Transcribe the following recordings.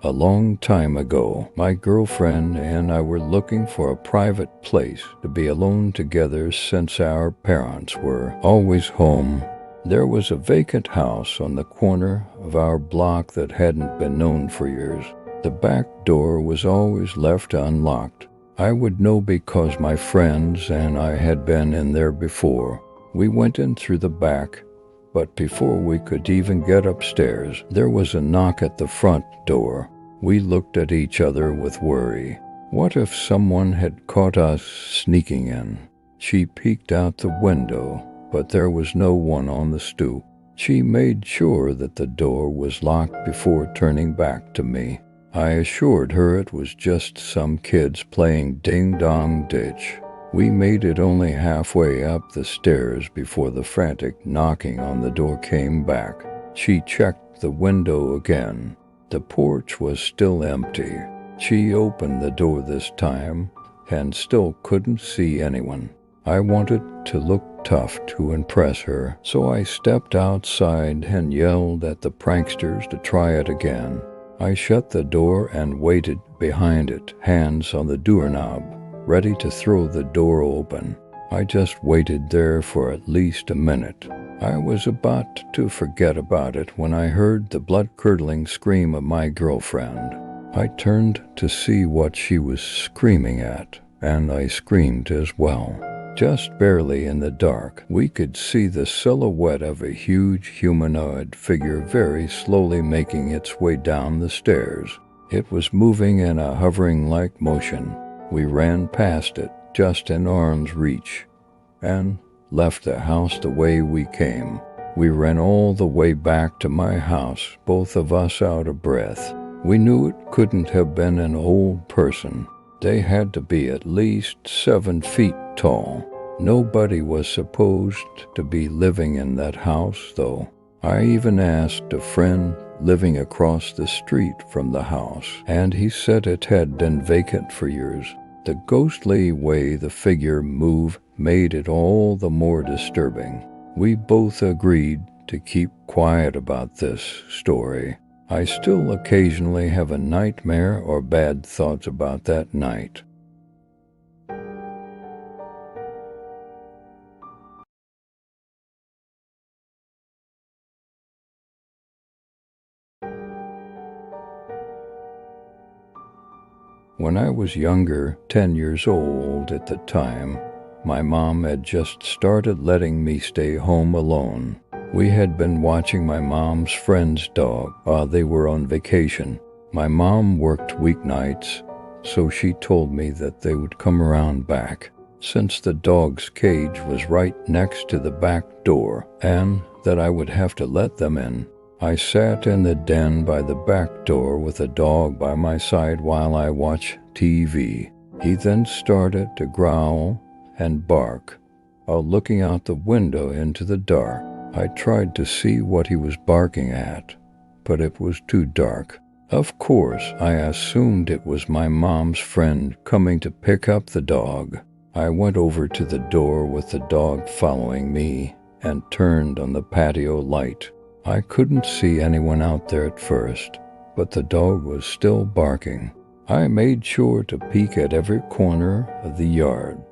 A long time ago, my girlfriend and I were looking for a private place to be alone together since our parents were always home. There was a vacant house on the corner of our block that hadn't been known for years. The back door was always left unlocked. I would know because my friends and I had been in there before. We went in through the back, but before we could even get upstairs, there was a knock at the front door. We looked at each other with worry. What if someone had caught us sneaking in? She peeked out the window, but there was no one on the stoop. She made sure that the door was locked before turning back to me. I assured her it was just some kids playing ding-dong ditch. We made it only halfway up the stairs before the frantic knocking on the door came back. She checked the window again. The porch was still empty. She opened the door this time and still couldn't see anyone. I wanted to look tough to impress her, so I stepped outside and yelled at the pranksters to try it again. I shut the door and waited behind it, hands on the doorknob, ready to throw the door open. I just waited there for at least a minute. I was about to forget about it when I heard the blood-curdling scream of my girlfriend. I turned to see what she was screaming at, and I screamed as well. Just barely in the dark, we could see the silhouette of a huge humanoid figure very slowly making its way down the stairs. It was moving in a hovering-like motion. We ran past it, just in arm's reach, and left the house the way we came. We ran all the way back to my house, both of us out of breath. We knew it couldn't have been an old person. They had to be at least 7 feet tall. Nobody was supposed to be living in that house, though. I even asked a friend living across the street from the house, and he said it had been vacant for years. The ghostly way the figure moved made it all the more disturbing. We both agreed to keep quiet about this story. I still occasionally have a nightmare or bad thoughts about that night. When I was younger, 10 years old at the time, my mom had just started letting me stay home alone. We had been watching my mom's friend's dog while they were on vacation. My mom worked weeknights, so she told me that they would come around back, since the dog's cage was right next to the back door, and that I would have to let them in. I sat in the den by the back door with a dog by my side while I watched TV. He then started to growl and bark while looking out the window into the dark. I tried to see what he was barking at, but it was too dark. Of course, I assumed it was my mom's friend coming to pick up the dog. I went over to the door with the dog following me and turned on the patio light. I couldn't see anyone out there at first, but the dog was still barking. I made sure to peek at every corner of the yard,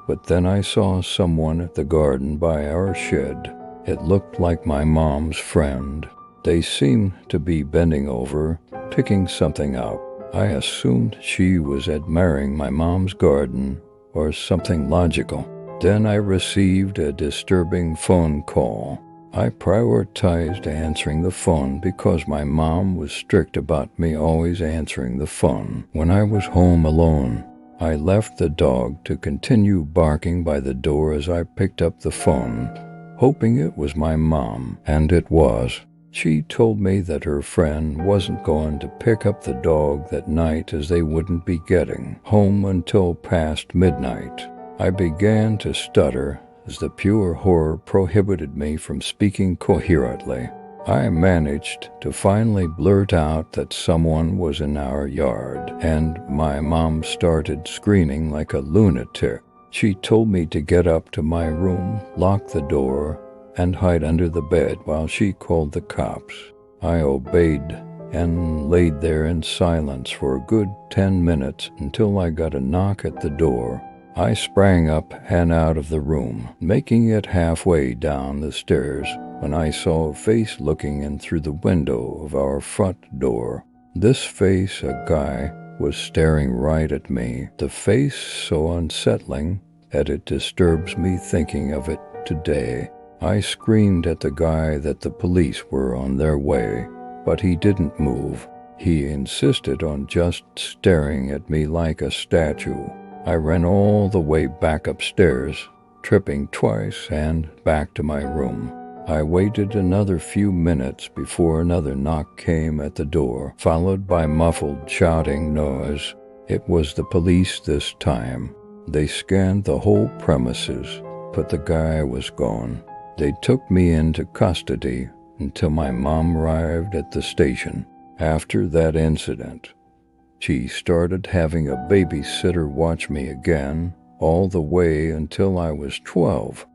but then I saw someone at the garden by our shed. It looked like my mom's friend. They seemed to be bending over, picking something up. I assumed she was admiring my mom's garden or something logical. Then I received a disturbing phone call. I prioritized answering the phone because my mom was strict about me always answering the phone when I was home alone. I left the dog to continue barking by the door as I picked up the phone, hoping it was my mom, and it was. She told me that her friend wasn't going to pick up the dog that night as they wouldn't be getting home until past midnight. I began to stutter as the pure horror prohibited me from speaking coherently. I managed to finally blurt out that someone was in our yard, and my mom started screaming like a lunatic. She told me to get up to my room, lock the door, and hide under the bed while she called the cops. I obeyed and laid there in silence for a good 10 minutes until I got a knock at the door. I sprang up and out of the room, making it halfway down the stairs when I saw a face looking in through the window of our front door. This face, a guy, was staring right at me, the face so unsettling that it disturbs me thinking of it today. I screamed at the guy that the police were on their way, but he didn't move. He insisted on just staring at me like a statue. I ran all the way back upstairs, tripping twice, and back to my room. I waited another few minutes before another knock came at the door, followed by muffled shouting noise. It was the police this time. They scanned the whole premises, but the guy was gone. They took me into custody until my mom arrived at the station. After that incident, she started having a babysitter watch me again, all the way until I was 12.